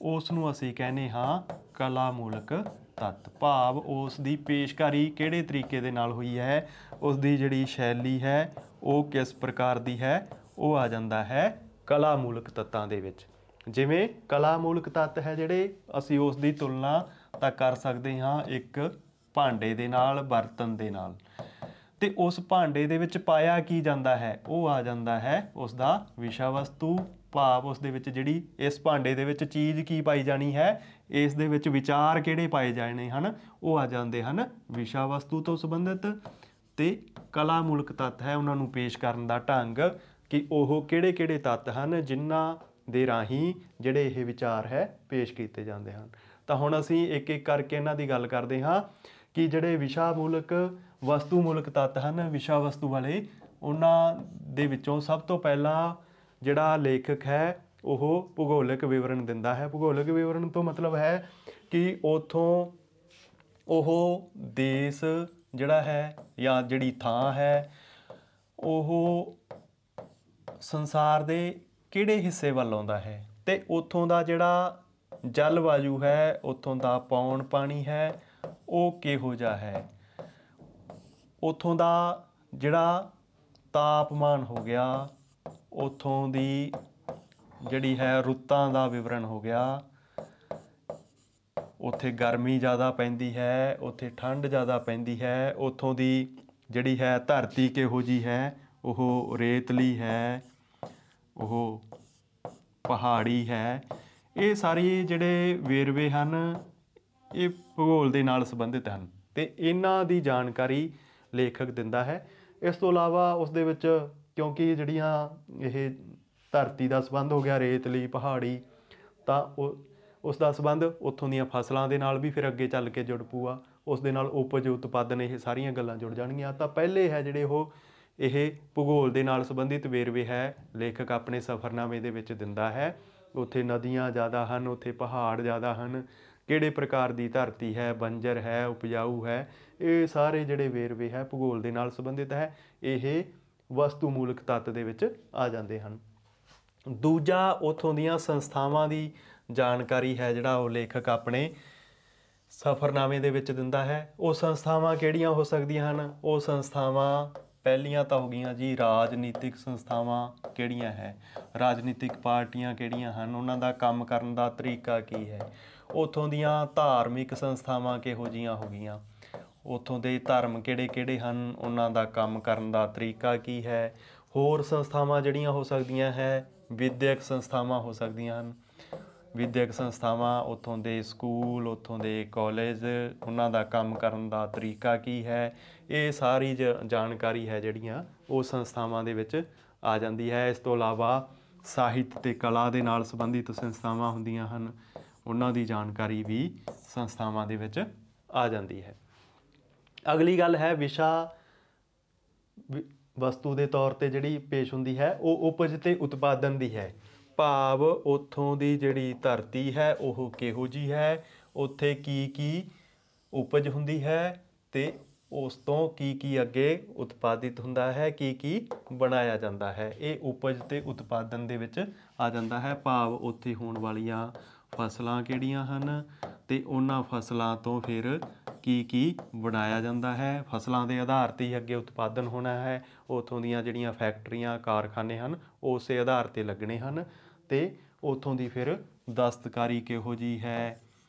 ਉਸ ਨੂੰ ਅਸੀਂ ਕਹਿੰਦੇ ਹਾਂ ਕਲਾ ਮੂਲਕ ਤੱਤ, ਭਾਵ ਉਸ ਦੀ ਪੇਸ਼ਕਾਰੀ ਕਿਹੜੇ ਤਰੀਕੇ ਦੇ ਨਾਲ ਹੋਈ ਹੈ, ਉਸ ਦੀ ਜਿਹੜੀ ਸ਼ੈਲੀ ਹੈ ਉਹ ਕਿਸ ਪ੍ਰਕਾਰ ਦੀ ਹੈ, ਉਹ ਆ ਜਾਂਦਾ ਹੈ ਕਲਾ ਮੂਲਕ ਤੱਤਾਂ ਦੇ ਵਿੱਚ। ਜਿਵੇਂ ਕਲਾ ਮੂਲਕ ਤੱਤ ਹੈ ਜਿਹੜੇ, ਅਸੀਂ ਉਸ ਦੀ ਤੁਲਨਾ ਤਾਂ ਕਰ ਸਕਦੇ ਹਾਂ ਇੱਕ ਭਾਂਡੇ ਦੇ ਨਾਲ, ਬਰਤਨ ਦੇ ਨਾਲ, ਤੇ ਉਸ ਭਾਂਡੇ ਦੇ ਵਿੱਚ ਪਾਇਆ ਕੀ ਜਾਂਦਾ ਹੈ ਉਹ ਆ ਜਾਂਦਾ ਹੈ ਉਸ ਦਾ ਵਿਸ਼ਾ ਵਸਤੂ, ਭਾਵ ਉਸ ਦੇ ਵਿੱਚ ਜਿਹੜੀ ਇਸ ਭਾਂਡੇ ਦੇ ਵਿੱਚ ਚੀਜ਼ ਕੀ ਪਾਈ ਜਾਣੀ ਹੈ, ਇਸ ਦੇ ਵਿੱਚ ਵਿਚਾਰ ਕਿਹੜੇ ਪਾਏ ਜਾਣੇ ਹਨ ਉਹ ਆ ਜਾਂਦੇ ਹਨ ਵਿਸ਼ਾ ਵਸਤੂ ਤੋਂ ਸੰਬੰਧਿਤ। ਤੇ ਕਲਾ ਮੂਲਕ ਤੱਤ ਹੈ ਉਹਨਾਂ ਨੂੰ ਪੇਸ਼ ਕਰਨ ਦਾ ਢੰਗ ਕਿ ਉਹ ਕਿਹੜੇ ਕਿਹੜੇ ਤੱਤ ਹਨ ਜਿਨ੍ਹਾਂ ਦੇ ਰਾਹੀਂ ਜਿਹੜੇ ਇਹ ਵਿਚਾਰ ਹੈ ਪੇਸ਼ ਕੀਤੇ ਜਾਂਦੇ ਹਨ। ਤਾਂ ਹੁਣ ਅਸੀਂ ਇੱਕ ਇੱਕ ਕਰਕੇ ਇਹਨਾਂ ਦੀ ਗੱਲ ਕਰਦੇ ਹਾਂ ਕਿ ਜਿਹੜੇ ਵਿਸ਼ਾ ਮੂਲਕ ਵਸਤੂ ਮੂਲਕ ਤੱਤ ਹਨ ਵਿਸ਼ਾ ਵਸਤੂ ਵਾਲੇ, ਉਹਨਾਂ ਦੇ ਵਿੱਚੋਂ ਸਭ ਤੋਂ ਪਹਿਲਾਂ ਜਿਹੜਾ ਲੇਖਕ ਹੈ ਉਹ ਭੂਗੋਲਿਕ ਵਿਵਰਣ ਦਿੰਦਾ ਹੈ। ਭੂਗੋਲਿਕ ਵਿਵਰਣ ਤੋਂ ਮਤਲਬ ਹੈ ਕਿ ਉੱਥੋਂ ਉਹ ਦੇਸ਼ ਜਿਹੜਾ ਹੈ ਜਾਂ ਜਿਹੜੀ ਥਾਂ ਹੈ ਉਹ ਸੰਸਾਰ ਦੇ ਕਿਹੜੇ ਹਿੱਸੇ ਵੱਲ ਆਉਂਦਾ ਹੈ, ਤੇ ਉੱਥੋਂ ਦਾ ਜਿਹੜਾ ਜਲਵਾਯੂ ਹੈ, ਉੱਥੋਂ ਦਾ ਪੌਣ ਪਾਣੀ ਹੈ ਉਹ ਕਿਹੋ ਜਿਹਾ ਹੈ, ਉੱਥੋਂ ਦਾ ਜਿਹੜਾ ਤਾਪਮਾਨ ਹੋ ਗਿਆ, ਉੱਥੋਂ ਦੀ ਜਿਹੜੀ ਹੈ ਰੁੱਤਾਂ ਦਾ ਵਿਵਰਣ ਹੋ ਗਿਆ, ਉੱਥੇ ਗਰਮੀ ਜ਼ਿਆਦਾ ਪੈਂਦੀ ਹੈ, ਉੱਥੇ ਠੰਡ ਜ਼ਿਆਦਾ ਪੈਂਦੀ ਹੈ, ਉੱਥੋਂ ਦੀ ਜਿਹੜੀ ਹੈ ਧਰਤੀ ਕਿਹੋ ਜਿਹੀ ਹੈ, ਉਹ ਰੇਤਲੀ ਹੈ, ਉਹ ਪਹਾੜੀ ਹੈ। ਇਹ ਸਾਰੇ ਜਿਹੜੇ ਵੇਰਵੇ ਹਨ ਇਹ ਭੂਗੋਲ ਦੇ ਨਾਲ ਸੰਬੰਧਿਤ ਹਨ ਤੇ ਇਹਨਾਂ ਦੀ ਜਾਣਕਾਰੀ ਲੇਖਕ ਦਿੰਦਾ ਹੈ। ਇਸ ਤੋਂ ਇਲਾਵਾ ਉਸ ਦੇ ਵਿੱਚ ਕਿਉਂਕਿ ਜਿਹੜੀਆਂ ਇਹ ਧਰਤੀ ਦਾ ਸੰਬੰਧ ਹੋ ਗਿਆ, ਰੇਤਲੀ ਪਹਾੜੀ, ਤਾਂ ਉਸ ਦਾ ਸੰਬੰਧ ਉੱਥੋਂ ਦੀਆਂ ਫਸਲਾਂ ਦੇ ਨਾਲ ਵੀ ਫਿਰ ਅੱਗੇ ਚੱਲ ਕੇ ਜੁੜ ਪਊਗਾ, ਉਸ ਦੇ ਨਾਲ ਉਪਜ ਉਤਪਾਦਨ, ਇਹ ਸਾਰੀਆਂ ਗੱਲਾਂ ਜੁੜ ਜਾਣਗੀਆਂ। ਤਾਂ ਪਹਿਲੇ ਹੈ ਜਿਹੜੇ ਉਹ ਇਹ ਭੂਗੋਲ ਦੇ ਨਾਲ ਸੰਬੰਧਿਤ ਵੇਰਵੇ ਹੈ ਲੇਖਕ ਆਪਣੇ ਸਫ਼ਰਨਾਮੇ ਦੇ ਵਿੱਚ ਦਿੰਦਾ ਹੈ। ਉੱਥੇ ਨਦੀਆਂ ਜ਼ਿਆਦਾ ਹਨ, ਉੱਥੇ ਪਹਾੜ ਜ਼ਿਆਦਾ ਹਨ, ਕਿਹੜੇ ਪ੍ਰਕਾਰ ਦੀ ਧਰਤੀ ਹੈ, ਬੰਜਰ ਹੈ, ਉਪਜਾਊ ਹੈ, ਇਹ ਸਾਰੇ ਜਿਹੜੇ ਵੇਰਵੇ ਹੈ ਭੂਗੋਲ ਦੇ ਨਾਲ ਸੰਬੰਧਿਤ ਹੈ, ਇਹ ਵਸਤੂ ਮੂਲਕ ਤੱਤ ਦੇ ਵਿੱਚ ਆ ਜਾਂਦੇ ਹਨ। ਦੂਜਾ ਉੱਥੋਂ ਦੀਆਂ ਸੰਸਥਾਵਾਂ ਦੀ ਜਾਣਕਾਰੀ ਹੈ ਜਿਹੜਾ ਉਹ ਲੇਖਕ ਆਪਣੇ ਸਫ਼ਰਨਾਮੇ ਦੇ ਵਿੱਚ ਦਿੰਦਾ ਹੈ। ਉਹ ਸੰਸਥਾਵਾਂ ਕਿਹੜੀਆਂ ਹੋ ਸਕਦੀਆਂ ਹਨ? ਉਹ ਸੰਸਥਾਵਾਂ ਪਹਿਲੀਆਂ ਤਾਂ ਹੋ ਗਈਆਂ ਜੀ ਰਾਜਨੀਤਿਕ ਸੰਸਥਾਵਾਂ ਕਿਹੜੀਆਂ ਹੈ, ਰਾਜਨੀਤਿਕ ਪਾਰਟੀਆਂ ਕਿਹੜੀਆਂ ਹਨ, ਉਹਨਾਂ ਦਾ ਕੰਮ ਕਰਨ ਦਾ ਤਰੀਕਾ ਕੀ ਹੈ। ਉੱਥੋਂ ਦੀਆਂ ਧਾਰਮਿਕ ਸੰਸਥਾਵਾਂ ਕਿਹੋ ਜਿਹੀਆਂ ਹੋ ਗਈਆਂ, ਉੱਥੋਂ ਦੇ ਧਰਮ ਕਿਹੜੇ ਕਿਹੜੇ ਹਨ, ਉਹਨਾਂ ਦਾ ਕੰਮ ਕਰਨ ਦਾ ਤਰੀਕਾ ਕੀ ਹੈ। ਹੋਰ ਸੰਸਥਾਵਾਂ ਜਿਹੜੀਆਂ ਹੋ ਸਕਦੀਆਂ ਹੈ, ਵਿਦਿਅਕ ਸੰਸਥਾਵਾਂ ਹੋ ਸਕਦੀਆਂ ਹਨ। ਵਿਦਿਅਕ ਸੰਸਥਾਵਾਂ ਉੱਥੋਂ ਦੇ ਸਕੂਲ, ਉੱਥੋਂ ਦੇ ਕਾਲਜ, ਉਹਨਾਂ ਦਾ ਕੰਮ ਕਰਨ ਦਾ ਤਰੀਕਾ ਕੀ ਹੈ। ਇਹ ਸਾਰੀ ਜਾਣਕਾਰੀ ਹੈ ਜਿਹੜੀਆਂ ਉਹ ਸੰਸਥਾਵਾਂ ਦੇ ਵਿੱਚ ਆ ਜਾਂਦੀ ਹੈ। ਇਸ ਤੋਂ ਇਲਾਵਾ ਸਾਹਿਤ ਅਤੇ ਕਲਾ ਦੇ ਨਾਲ ਸੰਬੰਧਿਤ ਸੰਸਥਾਵਾਂ ਹੁੰਦੀਆਂ ਹਨ, ਉਹਨਾਂ ਦੀ ਜਾਣਕਾਰੀ ਵੀ ਸੰਸਥਾਵਾਂ ਦੇ ਵਿੱਚ ਆ ਜਾਂਦੀ ਹੈ। ਅਗਲੀ ਗੱਲ ਹੈ ਵਿਸ਼ਾ ਵਸਤੂ ਦੇ ਤੌਰ 'ਤੇ ਜਿਹੜੀ ਪੇਸ਼ ਹੁੰਦੀ ਹੈ ਉਹ ਉਪਜ ਅਤੇ ਉਤਪਾਦਨ ਦੀ ਹੈ। ਭਾਵ ਉੱਥੋਂ ਦੀ ਜਿਹੜੀ ਧਰਤੀ ਹੈ ਉਹ ਕਿਹੋ ਜਿਹੀ ਹੈ, ਉੱਥੇ ਕੀ ਕੀ ਉਪਜ ਹੁੰਦੀ ਹੈ ਅਤੇ ਉਸ ਤੋਂ ਕੀ ਕੀ ਅੱਗੇ ਉਤਪਾਦਿਤ ਹੁੰਦਾ ਹੈ, ਕੀ ਕੀ ਬਣਾਇਆ ਜਾਂਦਾ ਹੈ। ਇਹ ਉਪਜ ਅਤੇ ਉਤਪਾਦਨ ਦੇ ਵਿੱਚ ਆ ਜਾਂਦਾ ਹੈ। ਭਾਵ ਉੱਥੇ ਹੋਣ ਵਾਲੀਆਂ ਫਸਲਾਂ ਕਿਹੜੀਆਂ ਹਨ ਅਤੇ ਉਹਨਾਂ ਫਸਲਾਂ ਤੋਂ ਫਿਰ ਕੀ ਕੀ ਬਣਾਇਆ ਜਾਂਦਾ ਹੈ। ਫਸਲਾਂ ਦੇ ਆਧਾਰ 'ਤੇ ਹੀ ਅੱਗੇ ਉਤਪਾਦਨ ਹੋਣਾ ਹੈ। ਉੱਥੋਂ ਦੀਆਂ ਜਿਹੜੀਆਂ ਫੈਕਟਰੀਆਂ, ਕਾਰਖਾਨੇ ਹਨ ਉਸੇ ਆਧਾਰ 'ਤੇ ਲੱਗਣੇ ਹਨ ਅਤੇ ਉੱਥੋਂ ਦੀ ਫਿਰ ਦਸਤਕਾਰੀ ਕਿਹੋ ਜਿਹੀ ਹੈ,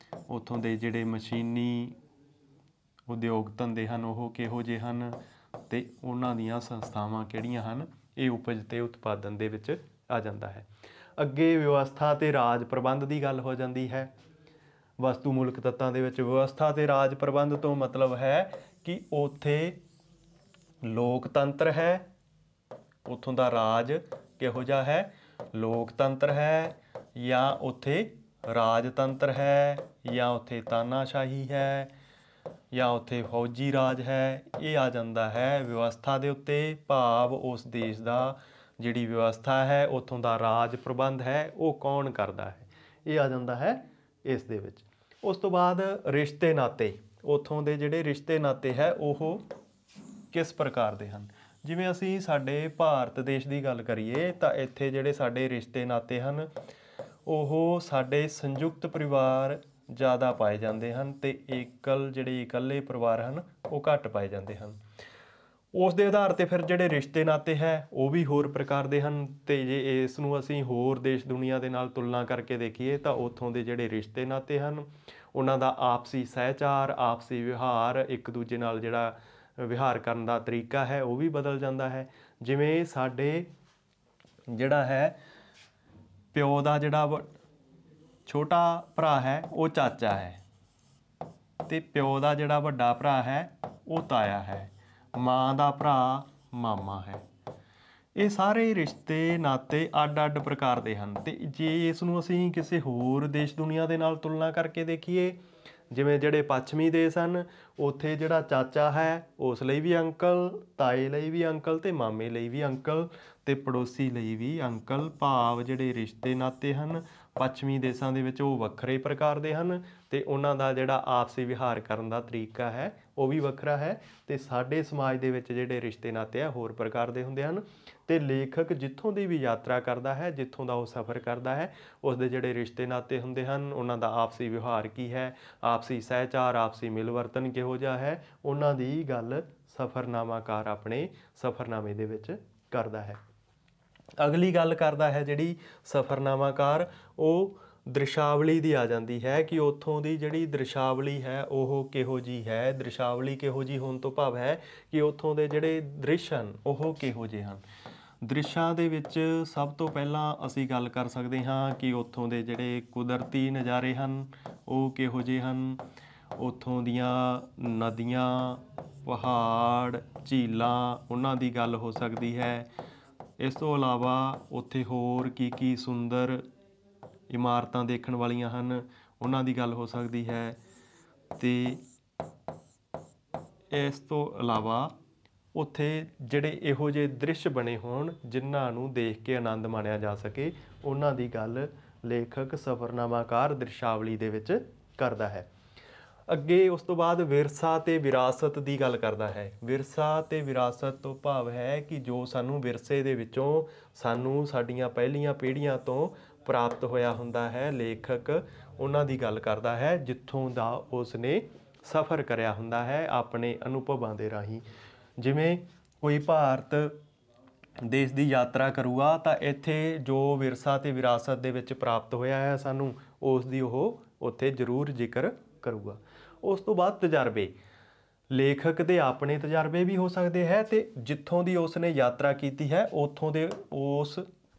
ਉੱਥੋਂ ਦੇ ਜਿਹੜੇ ਮਸ਼ੀਨੀ ਉਦਯੋਗ ਧੰਦੇ ਹਨ ਉਹ ਕਿਹੋ ਜਿਹੇ ਹਨ ਅਤੇ ਉਹਨਾਂ ਦੀਆਂ ਸੰਸਥਾਵਾਂ ਕਿਹੜੀਆਂ ਹਨ, ਇਹ ਉਪਜ ਅਤੇ ਉਤਪਾਦਨ ਦੇ ਵਿੱਚ ਆ ਜਾਂਦਾ ਹੈ। ਅੱਗੇ ਵਿਵਸਥਾ ਅਤੇ ਰਾਜ ਪ੍ਰਬੰਧ ਦੀ ਗੱਲ ਹੋ ਜਾਂਦੀ ਹੈ। ਵਸਤੂ ਮੂਲਕ ਤੱਤਾਂ ਦੇ ਵਿੱਚ ਵਿਵਸਥਾ ਅਤੇ ਰਾਜ ਪ੍ਰਬੰਧ ਤੋਂ ਮਤਲਬ ਹੈ ਕਿ ਉੱਥੇ ਲੋਕਤੰਤਰ ਹੈ, ਉੱਥੋਂ ਦਾ ਰਾਜ ਕਿਹੋ ਜਿਹਾ ਹੈ, ਲੋਕਤੰਤਰ ਹੈ ਜਾਂ ਉੱਥੇ ਰਾਜਤੰਤਰ ਹੈ ਜਾਂ ਉੱਥੇ ਤਾਨਾਸ਼ਾਹੀ ਹੈ ਜਾਂ ਉੱਥੇ ਫੌਜੀ ਰਾਜ ਹੈ। ਇਹ ਆ ਜਾਂਦਾ ਹੈ ਵਿਵਸਥਾ ਦੇ ਉੱਤੇ। ਭਾਵ ਉਸ ਦੇਸ਼ ਦਾ ਜਿਹੜੀ ਵਿਵਸਥਾ ਹੈ, ਉੱਥੋਂ ਦਾ ਰਾਜ ਪ੍ਰਬੰਧ ਹੈ, ਉਹ ਕੌਣ ਕਰਦਾ ਹੈ, ਇਹ ਆ ਜਾਂਦਾ ਹੈ ਇਸ ਦੇ ਵਿੱਚ। ਉਸ ਤੋਂ ਬਾਅਦ ਰਿਸ਼ਤੇ ਨਾਤੇ, ਉੱਥੋਂ ਦੇ ਜਿਹੜੇ ਰਿਸ਼ਤੇ ਨਾਤੇ ਹੈ ਉਹ ਕਿਸ ਪ੍ਰਕਾਰ ਦੇ ਹਨ। ਜਿਵੇਂ ਅਸੀਂ ਸਾਡੇ ਭਾਰਤ ਦੇਸ਼ ਦੀ ਗੱਲ ਕਰੀਏ ਤਾਂ ਇੱਥੇ ਜਿਹੜੇ ਸਾਡੇ ਰਿਸ਼ਤੇ ਨਾਤੇ ਹਨ ਉਹ ਸਾਡੇ ਸੰਯੁਕਤ ਪਰਿਵਾਰ ਜ਼ਿਆਦਾ ਪਾਏ ਜਾਂਦੇ ਹਨ ਅਤੇ ਜਿਹੜੇ ਇਕੱਲੇ ਪਰਿਵਾਰ ਹਨ ਉਹ ਘੱਟ ਪਾਏ ਜਾਂਦੇ ਹਨ। ਉਸ ਦੇ ਆਧਾਰ 'ਤੇ ਫਿਰ ਜਿਹੜੇ ਰਿਸ਼ਤੇ ਨਾਤੇ ਹੈ ਉਹ ਵੀ ਹੋਰ ਪ੍ਰਕਾਰ ਦੇ ਹਨ ਅਤੇ ਜੇ ਇਸ ਨੂੰ ਅਸੀਂ ਹੋਰ ਦੇਸ਼ ਦੁਨੀਆ ਦੇ ਨਾਲ ਤੁਲਨਾ ਕਰਕੇ ਦੇਖੀਏ ਤਾਂ ਉੱਥੋਂ ਦੇ ਜਿਹੜੇ ਰਿਸ਼ਤੇ ਨਾਤੇ ਹਨ ਉਹਨਾਂ ਦਾ ਆਪਸੀ ਸਹਿਚਾਰ, ਆਪਸੀ ਵਿਵਹਾਰ, ਇੱਕ ਦੂਜੇ ਨਾਲ ਜਿਹੜਾ ਵਿਵਹਾਰ ਕਰਨ ਦਾ ਤਰੀਕਾ ਹੈ ਉਹ ਵੀ ਬਦਲ ਜਾਂਦਾ ਹੈ। ਜਿਵੇਂ ਸਾਡੇ ਜਿਹੜਾ ਹੈ ਪਿਓ ਦਾ ਜਿਹੜਾ ਛੋਟਾ ਭਰਾ ਹੈ ਉਹ ਚਾਚਾ ਹੈ ਅਤੇ ਪਿਓ ਦਾ ਜਿਹੜਾ ਵੱਡਾ ਭਰਾ ਹੈ ਉਹ ਤਾਇਆ ਹੈ, ਮਾਂ ਦਾ ਭਰਾ ਮਾਮਾ ਹੈ। ਇਹ ਸਾਰੇ ਰਿਸ਼ਤੇ ਨਾਤੇ ਅੱਡ ਅੱਡ ਪ੍ਰਕਾਰ ਦੇ ਹਨ ਅਤੇ ਜੇ ਇਸ ਨੂੰ ਅਸੀਂ ਕਿਸੇ ਹੋਰ ਦੇਸ਼ ਦੁਨੀਆ ਦੇ ਨਾਲ ਤੁਲਨਾ ਕਰਕੇ ਦੇਖੀਏ, ਜਿਵੇਂ ਜਿਹੜੇ ਪੱਛਮੀ ਦੇਸ਼ ਹਨ ਉੱਥੇ ਜਿਹੜਾ ਚਾਚਾ ਹੈ ਉਸ ਲਈ ਵੀ ਅੰਕਲ, ਤਾਏ ਲਈ ਵੀ ਅੰਕਲ ਅਤੇ ਮਾਮੇ ਲਈ ਵੀ ਅੰਕਲ ਅਤੇ ਪੜੋਸੀ ਲਈ ਵੀ ਅੰਕਲ। ਭਾਵ ਜਿਹੜੇ ਰਿਸ਼ਤੇ ਨਾਤੇ ਹਨ ਪੱਛਮੀ ਦੇਸ਼ਾਂ ਦੇ ਵਿੱਚ ਉਹ ਵੱਖਰੇ ਪ੍ਰਕਾਰ ਦੇ ਹਨ ਅਤੇ ਉਹਨਾਂ ਦਾ ਜਿਹੜਾ ਆਪਸੀ ਵਿਵਹਾਰ ਕਰਨ ਦਾ ਤਰੀਕਾ ਹੈ ਉਹ ਵੀ ਵੱਖਰਾ ਹੈ ਅਤੇ ਸਾਡੇ ਸਮਾਜ ਦੇ ਵਿੱਚ ਜਿਹੜੇ ਰਿਸ਼ਤੇ ਨਾਤੇ ਆ ਹੋਰ ਪ੍ਰਕਾਰ ਦੇ ਹੁੰਦੇ ਹਨ। ਅਤੇ ਲੇਖਕ ਜਿੱਥੋਂ ਦੀ ਵੀ ਯਾਤਰਾ ਕਰਦਾ ਹੈ, ਜਿੱਥੋਂ ਦਾ ਉਹ ਸਫ਼ਰ ਕਰਦਾ ਹੈ, ਉਸ ਦੇ ਜਿਹੜੇ ਰਿਸ਼ਤੇ ਨਾਤੇ ਹੁੰਦੇ ਹਨ ਉਹਨਾਂ ਦਾ ਆਪਸੀ ਵਿਵਹਾਰ ਕੀ ਹੈ, ਆਪਸੀ ਸਹਿਚਾਰ, ਆਪਸੀ ਮਿਲਵਰਤਨ ਕਿਹੋ ਜਿਹਾ ਹੈ, ਉਹਨਾਂ ਦੀ ਗੱਲ ਸਫ਼ਰਨਾਮਾਕਾਰ ਆਪਣੇ ਸਫ਼ਰਨਾਮੇ ਦੇ ਵਿੱਚ ਕਰਦਾ ਹੈ। ਅਗਲੀ ਗੱਲ ਕਰਦਾ ਹੈ ਜਿਹੜੀ ਸਫ਼ਰਨਾਮਾਕਾਰ ਉਹ ਦ੍ਰਿਸ਼ਾਵਲੀ ਦੀ ਆ ਜਾਂਦੀ ਹੈ ਕਿ ਉੱਥੋਂ ਦੀ ਜਿਹੜੀ ਦ੍ਰਿਸ਼ਾਵਲੀ ਹੈ ਉਹ ਕਿਹੋ ਜਿਹੀ ਹੈ। ਦ੍ਰਿਸ਼ਾਵਲੀ ਕਿਹੋ ਜਿਹੀ ਹੋਣ ਤੋਂ ਭਾਵ ਹੈ ਕਿ ਉੱਥੋਂ ਦੇ ਜਿਹੜੇ ਦ੍ਰਿਸ਼ ਹਨ ਉਹ ਕਿਹੋ ਜਿਹੇ ਹਨ। ਦ੍ਰਿਸ਼ਾਂ ਦੇ ਵਿੱਚ ਸਭ ਤੋਂ ਪਹਿਲਾਂ ਅਸੀਂ ਗੱਲ ਕਰ ਸਕਦੇ ਹਾਂ ਕਿ ਉੱਥੋਂ ਦੇ ਜਿਹੜੇ ਕੁਦਰਤੀ ਨਜ਼ਾਰੇ ਹਨ ਉਹ ਕਿਹੋ ਜਿਹੇ ਹਨ। ਉੱਥੋਂ ਦੀਆਂ ਨਦੀਆਂ, ਪਹਾੜ, ਝੀਲਾਂ, ਉਹਨਾਂ ਦੀ ਗੱਲ ਹੋ ਸਕਦੀ ਹੈ। ਇਸ ਤੋਂ ਇਲਾਵਾ ਉੱਥੇ ਹੋਰ ਕੀ ਸੁੰਦਰ ਇਮਾਰਤਾਂ ਦੇਖਣ ਵਾਲੀਆਂ ਹਨ ਉਹਨਾਂ ਦੀ ਗੱਲ ਹੋ ਸਕਦੀ ਹੈ। ਅਤੇ ਇਸ ਤੋਂ ਇਲਾਵਾ ਉੱਥੇ ਜਿਹੜੇ ਇਹੋ ਜਿਹੇ ਦ੍ਰਿਸ਼ ਬਣੇ ਹੋਣ ਜਿਨ੍ਹਾਂ ਨੂੰ ਦੇਖ ਕੇ ਆਨੰਦ ਮਾਣਿਆ ਜਾ ਸਕੇ, ਉਹਨਾਂ ਦੀ ਗੱਲ ਲੇਖਕ ਸਫ਼ਰਨਾਮਾਕਾਰ ਦ੍ਰਿਸ਼ਾਵਲੀ ਦੇ ਵਿੱਚ ਕਰਦਾ ਹੈ। ਅੱਗੇ ਉਸ ਤੋਂ ਬਾਅਦ ਵਿਰਸਾ ਅਤੇ ਵਿਰਾਸਤ ਦੀ ਗੱਲ ਕਰਦਾ ਹੈ। ਵਿਰਸਾ ਅਤੇ ਵਿਰਾਸਤ ਤੋਂ ਭਾਵ ਹੈ ਕਿ ਜੋ ਸਾਨੂੰ ਵਿਰਸੇ ਦੇ ਵਿੱਚੋਂ ਸਾਨੂੰ ਸਾਡੀਆਂ ਪਹਿਲੀਆਂ ਪੀੜ੍ਹੀਆਂ ਤੋਂ ਪ੍ਰਾਪਤ ਹੋਇਆ ਹੁੰਦਾ ਹੈ, ਲੇਖਕ ਉਹਨਾਂ ਦੀ ਗੱਲ ਕਰਦਾ ਹੈ ਜਿੱਥੋਂ ਦਾ ਉਸ ਨੇ ਸਫ਼ਰ ਕਰਿਆ ਹੁੰਦਾ ਹੈ ਆਪਣੇ ਅਨੁਭਵਾਂ ਦੇ ਰਾਹੀਂ। ਜਿਵੇਂ ਕੋਈ ਭਾਰਤ ਦੇਸ਼ ਦੀ ਯਾਤਰਾ ਕਰੂਗਾ ਤਾਂ ਇੱਥੇ ਜੋ ਵਿਰਸਾ ਅਤੇ ਵਿਰਾਸਤ ਦੇ ਵਿੱਚ ਪ੍ਰਾਪਤ ਹੋਇਆ ਹੈ ਸਾਨੂੰ, ਉਸ ਦੀ ਉਹ ਉੱਥੇ ਜ਼ਰੂਰ ਜ਼ਿਕਰ ਕਰੂਗਾ। ਉਸ ਤੋਂ ਬਾਅਦ ਤਜਰਬੇ, ਲੇਖਕ ਦੇ ਆਪਣੇ ਤਜਰਬੇ ਵੀ ਹੋ ਸਕਦੇ ਹੈ ਅਤੇ ਜਿੱਥੋਂ ਦੀ ਉਸ ਨੇ ਯਾਤਰਾ ਕੀਤੀ ਹੈ ਉੱਥੋਂ ਦੇ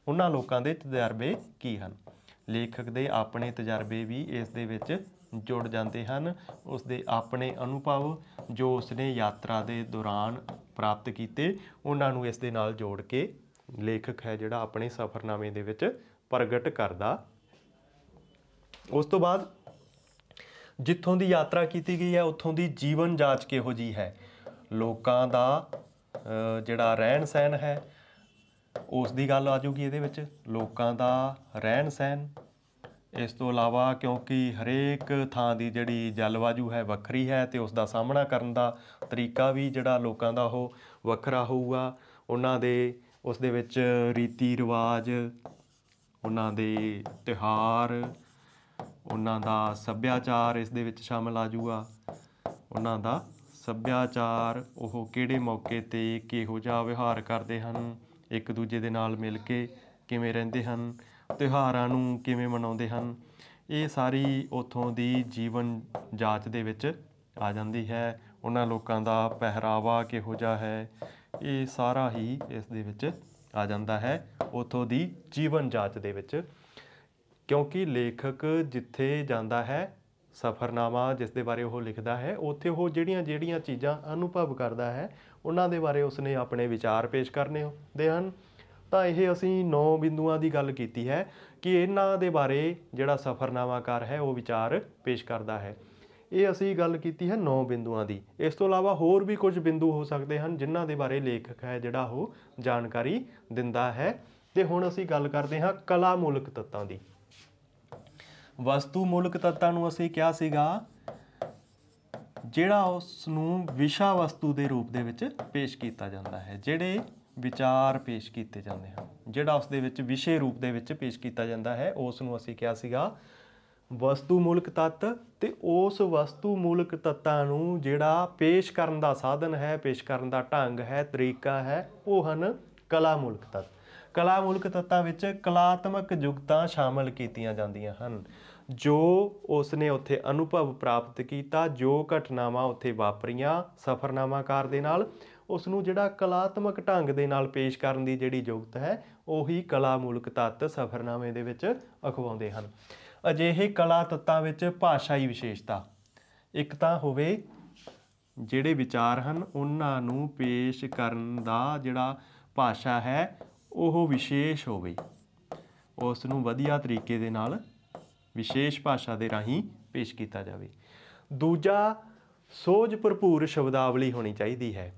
ਉਹਨਾਂ ਲੋਕਾਂ ਦੇ ਤਜਰਬੇ ਕੀ ਹਨ। ਲੇਖਕ ਦੇ ਆਪਣੇ ਤਜਰਬੇ ਵੀ ਇਸ ਦੇ ਵਿੱਚ ਜੁੜ ਜਾਂਦੇ ਹਨ। ਉਸ ਦੇ ਆਪਣੇ ਅਨੁਭਵ ਜੋ ਉਸਨੇ ਯਾਤਰਾ ਦੇ ਦੌਰਾਨ ਪ੍ਰਾਪਤ ਕੀਤੇ, ਉਹਨਾਂ ਨੂੰ ਇਸ ਦੇ ਨਾਲ ਜੋੜ ਕੇ ਲੇਖਕ ਹੈ ਜਿਹੜਾ ਆਪਣੇ ਸਫ਼ਰਨਾਮੇ ਦੇ ਵਿੱਚ ਪ੍ਰਗਟ ਕਰਦਾ। ਉਸ ਤੋਂ ਬਾਅਦ ਜਿੱਥੋਂ ਦੀ ਯਾਤਰਾ ਕੀਤੀ ਗਈ ਹੈ ਉੱਥੋਂ ਦੀ ਜੀਵਨ ਜਾਂਚ ਕਿਹੋ ਜਿਹੀ ਹੈ, ਲੋਕਾਂ ਦਾ ਜਿਹੜਾ ਰਹਿਣ ਸਹਿਣ ਹੈ ਉਸ ਦੀ ਗੱਲ ਆ ਜਾਊਗੀ ਇਹਦੇ ਵਿੱਚ, ਲੋਕਾਂ ਦਾ ਰਹਿਣ ਸਹਿਣ। ਇਸ ਤੋਂ ਇਲਾਵਾ ਕਿਉਂਕਿ ਹਰੇਕ ਥਾਂ ਦੀ ਜਿਹੜੀ ਜਲਵਾਯੂ ਹੈ ਵੱਖਰੀ ਹੈ ਅਤੇ ਉਸ ਦਾ ਸਾਹਮਣਾ ਕਰਨ ਦਾ ਤਰੀਕਾ ਵੀ ਜਿਹੜਾ ਲੋਕਾਂ ਦਾ ਉਹ ਵੱਖਰਾ ਹੋਊਗਾ। ਉਹਨਾਂ ਦੇ ਉਸ ਦੇ ਵਿੱਚ ਰੀਤੀ ਰਿਵਾਜ, ਉਹਨਾਂ ਦੇ ਤਿਉਹਾਰ, ਉਹਨਾਂ ਦਾ ਸੱਭਿਆਚਾਰ ਇਸ ਦੇ ਵਿੱਚ ਸ਼ਾਮਿਲ ਆ ਜਾਊਗਾ। ਉਹਨਾਂ ਦਾ ਸੱਭਿਆਚਾਰ, ਉਹ ਕਿਹੜੇ ਮੌਕੇ 'ਤੇ ਕਿਹੋ ਜਿਹਾ ਵਿਵਹਾਰ ਕਰਦੇ ਹਨ, ਇੱਕ ਦੂਜੇ ਦੇ ਨਾਲ ਮਿਲ ਕੇ ਕਿਵੇਂ ਰਹਿੰਦੇ ਹਨ, ਤਿਉਹਾਰਾਂ ਨੂੰ ਕਿਵੇਂ ਮਨਾਉਂਦੇ ਹਨ, ਇਹ ਸਾਰੀ ਉੱਥੋਂ ਦੀ ਜੀਵਨ ਜਾਂਚ ਦੇ ਵਿੱਚ ਆ ਜਾਂਦੀ ਹੈ। ਉਹਨਾਂ ਲੋਕਾਂ ਦਾ ਪਹਿਰਾਵਾ ਕਿਹੋ ਜਿਹਾ ਹੈ, ਇਹ ਸਾਰਾ ਹੀ ਇਸ ਦੇ ਵਿੱਚ ਆ ਜਾਂਦਾ ਹੈ ਉੱਥੋਂ ਦੀ ਜੀਵਨ ਜਾਂਚ ਦੇ ਵਿੱਚ। ਕਿਉਂਕਿ ਲੇਖਕ ਜਿੱਥੇ ਜਾਂਦਾ ਹੈ, ਸਫ਼ਰਨਾਮਾ ਜਿਸ ਦੇ ਬਾਰੇ ਉਹ ਲਿਖਦਾ ਹੈ, ਉੱਥੇ ਉਹ ਜਿਹੜੀਆਂ ਚੀਜ਼ਾਂ ਅਨੁਭਵ ਕਰਦਾ ਹੈ ਉਹਨਾਂ ਦੇ ਬਾਰੇ ਉਸਨੇ ਆਪਣੇ ਵਿਚਾਰ ਪੇਸ਼ ਕਰਨੇ ਹੁੰਦੇ ਹਨ। ਤਾਂ ਇਹ ਅਸੀਂ 9 ਬਿੰਦੂਆਂ ਦੀ ਗੱਲ ਕੀਤੀ ਹੈ ਕਿ ਇਹਨਾਂ ਦੇ ਬਾਰੇ ਜਿਹੜਾ ਸਫ਼ਰਨਾਮਾਕਾਰ ਹੈ ਉਹ ਵਿਚਾਰ ਪੇਸ਼ ਕਰਦਾ ਹੈ। ਇਹ ਅਸੀਂ ਗੱਲ ਕੀਤੀ ਹੈ 9 ਬਿੰਦੂਆਂ ਦੀ। ਇਸ ਤੋਂ ਇਲਾਵਾ ਹੋਰ ਵੀ ਕੁਝ ਬਿੰਦੂ ਹੋ ਸਕਦੇ ਹਨ ਜਿਨ੍ਹਾਂ ਦੇ ਬਾਰੇ ਲੇਖਕ ਹੈ ਜਿਹੜਾ ਉਹ ਜਾਣਕਾਰੀ ਦਿੰਦਾ ਹੈ। ਅਤੇ ਹੁਣ ਅਸੀਂ ਗੱਲ ਕਰਦੇ ਹਾਂ ਕਲਾ ਮੂਲਕ ਤੱਤਾਂ ਦੀ। ਵਸਤੂ ਮੂਲਕ ਤੱਤਾਂ ਨੂੰ ਅਸੀਂ ਕਿਹਾ ਸੀਗਾ ਜਿਹੜਾ ਉਸ ਨੂੰ ਵਿਸ਼ਾ ਵਸਤੂ ਦੇ ਰੂਪ ਦੇ ਵਿੱਚ ਪੇਸ਼ ਕੀਤਾ ਜਾਂਦਾ ਹੈ, ਜਿਹੜੇ ਵਿਚਾਰ ਪੇਸ਼ ਕੀਤੇ ਜਾਂਦੇ ਹਨ, ਜਿਹੜਾ ਉਸ ਦੇ ਵਿੱਚ ਵਿਸ਼ੇ ਰੂਪ ਦੇ ਵਿੱਚ ਪੇਸ਼ ਕੀਤਾ ਜਾਂਦਾ ਹੈ, ਉਸ ਨੂੰ ਅਸੀਂ ਕਿਹਾ ਸੀਗਾ ਵਸਤੂ ਮੂਲਕ ਤੱਤ। ਅਤੇ ਉਸ ਵਸਤੂ ਮੂਲਕ ਤੱਤਾਂ ਨੂੰ ਜਿਹੜਾ ਪੇਸ਼ ਕਰਨ ਦਾ ਸਾਧਨ ਹੈ, ਪੇਸ਼ ਕਰਨ ਦਾ ਢੰਗ ਹੈ, ਤਰੀਕਾ ਹੈ, ਉਹ ਹਨ ਕਲਾ ਮੂਲਕ ਤੱਤ। ਕਲਾ ਮੂਲਕ ਤੱਤਾਂ ਵਿੱਚ ਕਲਾਤਮਕ ਜੁਗਤਾਂ ਸ਼ਾਮਲ ਕੀਤੀਆਂ ਜਾਂਦੀਆਂ ਹਨ। ਜੋ ਉਸ ਨੇ ਉੱਥੇ ਅਨੁਭਵ ਪ੍ਰਾਪਤ ਕੀਤਾ, ਜੋ ਘਟਨਾਵਾਂ ਉੱਥੇ ਵਾਪਰੀਆਂ ਸਫ਼ਰਨਾਮਾਕਾਰ ਦੇ ਨਾਲ, ਉਸ ਨੂੰ ਜਿਹੜਾ ਕਲਾਤਮਕ ਢੰਗ ਦੇ ਨਾਲ ਪੇਸ਼ ਕਰਨ ਦੀ ਜਿਹੜੀ ਜੁਗਤ ਹੈ, ਉਹੀ ਕਲਾ ਮੂਲਕ ਤੱਤ ਸਫ਼ਰਨਾਮੇ ਦੇ ਵਿੱਚ ਅਖਵਾਉਂਦੇ ਹਨ। ਅਜਿਹੇ ਕਲਾ ਤੱਤਾਂ ਵਿੱਚ ਭਾਸ਼ਾਈ ਵਿਸ਼ੇਸ਼ਤਾ, ਇੱਕ ਤਾਂ ਹੋਵੇ ਜਿਹੜੇ ਵਿਚਾਰ ਹਨ ਉਹਨਾਂ ਨੂੰ ਪੇਸ਼ ਕਰਨ ਦਾ ਜਿਹੜਾ ਭਾਸ਼ਾ ਹੈ ਉਹ ਵਿਸ਼ੇਸ਼ ਹੋਵੇ, ਉਸ ਨੂੰ ਵਧੀਆ ਤਰੀਕੇ ਦੇ ਨਾਲ ਵਿਸ਼ੇਸ਼ ਭਾਸ਼ਾ ਦੇ ਰਾਹੀਂ ਪੇਸ਼ ਕੀਤਾ ਜਾਵੇ। ਦੂਜਾ, ਸੋਝ ਭਰਪੂਰ ਸ਼ਬਦਾਵਲੀ ਹੋਣੀ ਚਾਹੀਦੀ ਹੈ।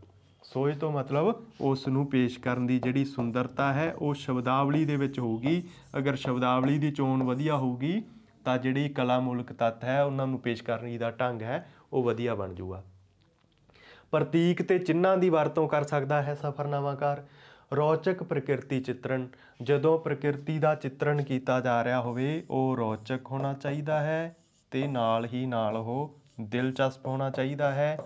ਸੋਝ ਤੋਂ ਮਤਲਬ ਉਸ ਨੂੰ ਪੇਸ਼ ਕਰਨ ਦੀ ਜਿਹੜੀ ਸੁੰਦਰਤਾ ਹੈ ਉਹ ਸ਼ਬਦਾਵਲੀ ਦੇ ਵਿੱਚ ਹੋਊਗੀ। ਅਗਰ ਸ਼ਬਦਾਵਲੀ ਦੀ ਚੋਣ ਵਧੀਆ ਹੋਊਗੀ ਤਾਂ ਜਿਹੜੀ ਕਲਾ ਮੂਲਕ ਤੱਤ ਹੈ ਉਹਨਾਂ ਨੂੰ ਪੇਸ਼ ਕਰਨ ਦਾ ਢੰਗ ਹੈ ਉਹ ਵਧੀਆ ਬਣ ਜੂਗਾ। ਪ੍ਰਤੀਕ ਅਤੇ ਚਿੰਨ੍ਹਾਂ ਦੀ ਵਰਤੋਂ ਕਰ ਸਕਦਾ ਹੈ ਸਫ਼ਰਨਾਮਾਕਾਰ। ਰੌਚਕ ਪ੍ਰਕਿਰਤੀ ਚਿੱਤਰਣ, ਜਦੋਂ ਪ੍ਰਕਿਰਤੀ ਦਾ ਚਿੱਤਰਣ ਕੀਤਾ ਜਾ ਰਿਹਾ ਹੋਵੇ ਉਹ ਰੌਚਕ ਹੋਣਾ ਚਾਹੀਦਾ ਹੈ ਅਤੇ ਨਾਲ ਹੀ ਨਾਲ ਉਹ ਦਿਲਚਸਪ ਹੋਣਾ ਚਾਹੀਦਾ ਹੈ,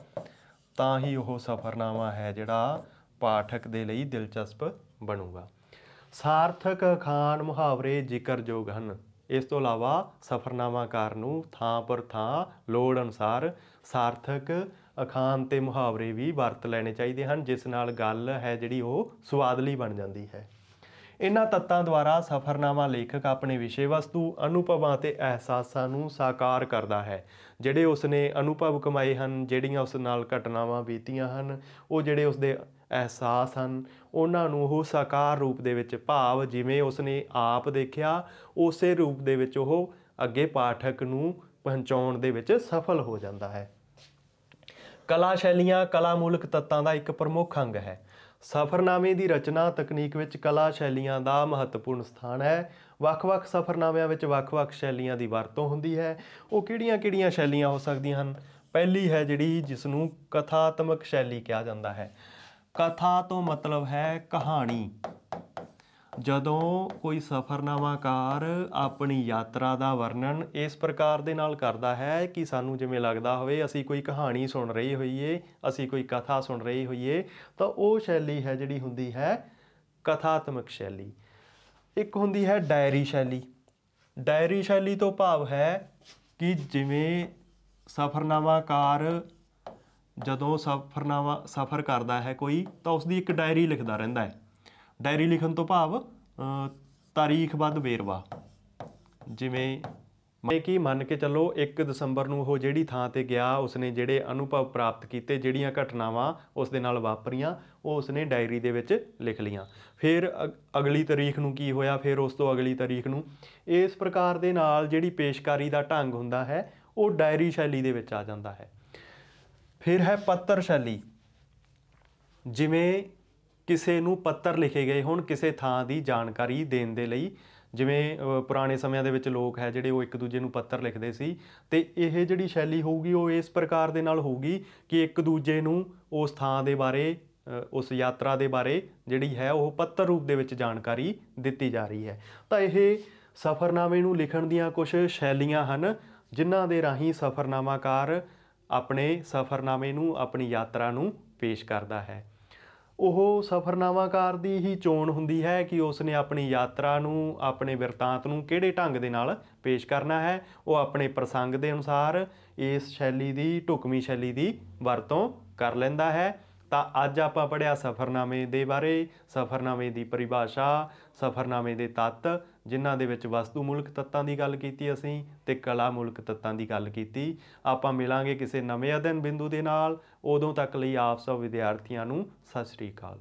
ਤਾਂ ਹੀ ਉਹ ਸਫ਼ਰਨਾਮਾ ਹੈ ਜਿਹੜਾ ਪਾਠਕ ਦੇ ਲਈ ਦਿਲਚਸਪ ਬਣੂਗਾ। ਸਾਰਥਕ ਅਖਾਣ ਮੁਹਾਵਰੇ ਜ਼ਿਕਰਯੋਗ ਹਨ। ਇਸ ਤੋਂ ਇਲਾਵਾ ਸਫ਼ਰਨਾਮਾਕਾਰ ਨੂੰ ਥਾਂ ਪਰ ਥਾਂ ਲੋੜ ਅਨੁਸਾਰ ਸਾਰਥਕ ਅਖਾਣ ਅਤੇ ਮੁਹਾਵਰੇ ਵੀ ਵਰਤ ਲੈਣੇ ਚਾਹੀਦੇ ਹਨ, ਜਿਸ ਨਾਲ ਗੱਲ ਹੈ ਜਿਹੜੀ ਉਹ ਸੁਆਦਲੀ ਬਣ ਜਾਂਦੀ ਹੈ। ਇਹਨਾਂ ਤੱਤਾਂ ਦੁਆਰਾ ਸਫ਼ਰਨਾਮਾ ਲੇਖਕ ਆਪਣੇ ਵਿਸ਼ੇ ਵਸਤੂ, ਅਨੁਭਵਾਂ ਅਤੇ ਅਹਿਸਾਸਾਂ ਨੂੰ ਸਾਕਾਰ ਕਰਦਾ ਹੈ। ਜਿਹੜੇ ਉਸ ਨੇ ਅਨੁਭਵ ਕਮਾਏ ਹਨ, ਜਿਹੜੀਆਂ ਉਸ ਨਾਲ ਘਟਨਾਵਾਂ ਬੀਤੀਆਂ ਹਨ, ਉਹ ਜਿਹੜੇ ਉਸਦੇ ਅਹਿਸਾਸ ਹਨ ਉਹਨਾਂ ਨੂੰ ਉਹ ਸਾਕਾਰ ਰੂਪ ਦੇ ਵਿੱਚ, ਭਾਵ ਜਿਵੇਂ ਉਸਨੇ ਆਪ ਦੇਖਿਆ ਉਸੇ ਰੂਪ ਦੇ ਵਿੱਚ ਉਹ ਅੱਗੇ ਪਾਠਕ ਨੂੰ ਪਹੁੰਚਾਉਣ ਦੇ ਵਿੱਚ ਸਫਲ ਹੋ ਜਾਂਦਾ ਹੈ। ਕਲਾ ਸ਼ੈਲੀਆਂ ਕਲਾਮੂਲਕ ਤੱਤਾਂ ਦਾ ਇੱਕ ਪ੍ਰਮੁੱਖ ਅੰਗ ਹੈ। ਸਫ਼ਰਨਾਮੇ ਦੀ ਰਚਨਾ ਤਕਨੀਕ ਵਿੱਚ ਕਲਾ ਸ਼ੈਲੀਆਂ ਦਾ ਮਹੱਤਵਪੂਰਨ ਸਥਾਨ ਹੈ। ਵੱਖ-ਵੱਖ ਸਫ਼ਰਨਾਮਿਆਂ ਵਿੱਚ ਵੱਖ-ਵੱਖ ਸ਼ੈਲੀਆਂ ਦੀ ਵਰਤੋਂ ਹੁੰਦੀ ਹੈ। ਉਹ ਕਿਹੜੀਆਂ-ਕਿਹੜੀਆਂ ਸ਼ੈਲੀਆਂ ਹੋ ਸਕਦੀਆਂ ਹਨ? ਪਹਿਲੀ ਹੈ ਜਿਹੜੀ ਜਿਸ ਨੂੰ ਕਥਾਤਮਕ ਸ਼ੈਲੀ ਕਿਹਾ ਜਾਂਦਾ ਹੈ। ਕਥਾ ਤੋਂ ਮਤਲਬ ਹੈ ਕਹਾਣੀ। ਜਦੋਂ ਕੋਈ ਸਫ਼ਰਨਾਮਾਕਾਰ ਆਪਣੀ ਯਾਤਰਾ ਦਾ ਵਰਣਨ ਇਸ ਪ੍ਰਕਾਰ ਦੇ ਨਾਲ ਕਰਦਾ ਹੈ ਕਿ ਸਾਨੂੰ ਜਿਵੇਂ ਲੱਗਦਾ ਹੋਵੇ ਅਸੀਂ ਕੋਈ ਕਹਾਣੀ ਸੁਣ ਰਹੇ ਹੋਈਏ, ਅਸੀਂ ਕੋਈ ਕਥਾ ਸੁਣ ਰਹੇ ਹੋਈਏ, ਤਾਂ ਉਹ ਸ਼ੈਲੀ ਹੈ ਜਿਹੜੀ ਹੁੰਦੀ ਹੈ ਕਥਾਤਮਕ ਸ਼ੈਲੀ। ਇੱਕ ਹੁੰਦੀ ਹੈ ਡਾਇਰੀ ਸ਼ੈਲੀ। ਡਾਇਰੀ ਸ਼ੈਲੀ ਤੋਂ ਭਾਵ ਹੈ ਕਿ ਜਿਵੇਂ ਸਫ਼ਰਨਾਮਾਕਾਰ ਜਦੋਂ ਸਫ਼ਰ ਕਰਦਾ ਹੈ ਕੋਈ, ਤਾਂ ਉਸਦੀ ਇੱਕ ਡਾਇਰੀ ਲਿਖਦਾ ਰਹਿੰਦਾ ਹੈ। ਡਾਇਰੀ ਲਿਖਣ ਤੋਂ ਭਾਵ ਤਾਰੀਖਬੱਧ ਵੇਰਵਾ। ਜਿਵੇਂ ਕਿ ਮੰਨ ਕੇ ਚੱਲੋ 1 ਦਸੰਬਰ ਨੂੰ ਉਹ ਜਿਹੜੀ ਥਾਂ 'ਤੇ ਗਿਆ, ਉਸਨੇ ਜਿਹੜੇ ਅਨੁਭਵ ਪ੍ਰਾਪਤ ਕੀਤੇ, ਜਿਹੜੀਆਂ ਘਟਨਾਵਾਂ ਉਸ ਦੇ ਨਾਲ ਵਾਪਰੀਆਂ, ਉਹ ਉਸਨੇ ਡਾਇਰੀ ਦੇ ਵਿੱਚ ਲਿਖ ਲਈਆਂ। ਫਿਰ ਅਗਲੀ ਤਾਰੀਖ ਨੂੰ ਕੀ ਹੋਇਆ, ਫਿਰ ਉਸ ਤੋਂ ਅਗਲੀ ਤਾਰੀਖ ਨੂੰ। ਇਸ ਪ੍ਰਕਾਰ ਦੇ ਨਾਲ ਜਿਹੜੀ ਪੇਸ਼ਕਾਰੀ ਦਾ ਢੰਗ ਹੁੰਦਾ ਹੈ ਉਹ ਡਾਇਰੀ ਸ਼ੈਲੀ ਦੇ ਵਿੱਚ ਆ ਜਾਂਦਾ ਹੈ। ਫਿਰ ਹੈ ਪੱਤਰ ਸ਼ੈਲੀ। ਜਿਵੇਂ ਕਿਸੇ ਨੂੰ ਪੱਤਰ ਲਿਖੇ ਗਏ ਹੁਣ ਕਿਸੇ ਥਾਂ ਦੀ ਜਾਣਕਾਰੀ ਦੇਣ ਦੇ ਲਈ। ਜਿਵੇਂ ਪੁਰਾਣੇ ਸਮਿਆਂ ਦੇ ਵਿੱਚ ਲੋਕ ਹੈ ਜਿਹੜੇ ਉਹ ਇੱਕ ਦੂਜੇ ਨੂੰ ਪੱਤਰ ਲਿਖਦੇ ਸੀ, ਅਤੇ ਇਹ ਜਿਹੜੀ ਸ਼ੈਲੀ ਹੋਊਗੀ ਉਹ ਇਸ ਪ੍ਰਕਾਰ ਦੇ ਨਾਲ ਹੋਊਗੀ ਕਿ ਇੱਕ ਦੂਜੇ ਨੂੰ ਉਸ ਥਾਂ ਦੇ ਬਾਰੇ, ਉਸ ਯਾਤਰਾ ਦੇ ਬਾਰੇ ਜਿਹੜੀ ਹੈ ਉਹ ਪੱਤਰ ਰੂਪ ਦੇ ਵਿੱਚ ਜਾਣਕਾਰੀ ਦਿੱਤੀ ਜਾ ਰਹੀ ਹੈ। ਤਾਂ ਇਹ ਸਫ਼ਰਨਾਮੇ ਨੂੰ ਲਿਖਣ ਦੀਆਂ ਕੁਝ ਸ਼ੈਲੀਆਂ ਹਨ ਜਿਨ੍ਹਾਂ ਦੇ ਰਾਹੀਂ ਸਫ਼ਰਨਾਮਾਕਾਰ ਆਪਣੇ ਸਫ਼ਰਨਾਮੇ ਨੂੰ, ਆਪਣੀ ਯਾਤਰਾ ਨੂੰ ਪੇਸ਼ ਕਰਦਾ ਹੈ। ਉਹ ਸਫ਼ਰਨਾਮਾਕਾਰ ਦੀ ਹੀ ਚੋਣ ਹੁੰਦੀ ਹੈ ਕਿ ਉਸਨੇ ਆਪਣੀ ਯਾਤਰਾ ਨੂੰ, ਆਪਣੇ ਬਿਰਤਾਂਤ ਨੂੰ ਕਿਹੜੇ ਢੰਗ ਦੇ ਨਾਲ ਪੇਸ਼ ਕਰਨਾ ਹੈ। ਉਹ ਆਪਣੇ ਪ੍ਰਸੰਗ ਦੇ ਅਨੁਸਾਰ ਇਸ ਸ਼ੈਲੀ ਦੀ, ਢੁਕਵੀਂ ਸ਼ੈਲੀ ਦੀ ਵਰਤੋਂ ਕਰ ਲੈਂਦਾ ਹੈ। ਤਾਂ ਅੱਜ ਆਪਾਂ ਪੜ੍ਹਿਆ ਸਫ਼ਰਨਾਮੇ ਦੇ ਬਾਰੇ, ਸਫ਼ਰਨਾਮੇ ਦੀ ਪਰਿਭਾਸ਼ਾ, ਸਫ਼ਰਨਾਮੇ ਦੇ ਤੱਤ, ਜਿਨ੍ਹਾਂ ਦੇ ਵਿੱਚ ਵਸਤੂਮੂਲਕ ਤੱਤਾਂ ਦੀ ਗੱਲ ਕੀਤੀ ਅਸੀਂ ਅਤੇ ਕਲਾਮੂਲਕ ਤੱਤਾਂ ਦੀ ਗੱਲ ਕੀਤੀ। ਆਪਾਂ ਮਿਲਾਂਗੇ ਕਿਸੇ ਨਵੇਂ ਅਧਿਐਨ ਬਿੰਦੂ ਦੇ ਨਾਲ। ਉਦੋਂ ਤੱਕ ਲਈ ਆਪ ਸਭ ਵਿਦਿਆਰਥੀਆਂ ਨੂੰ ਸਤਿ ਸ਼੍ਰੀ ਅਕਾਲ।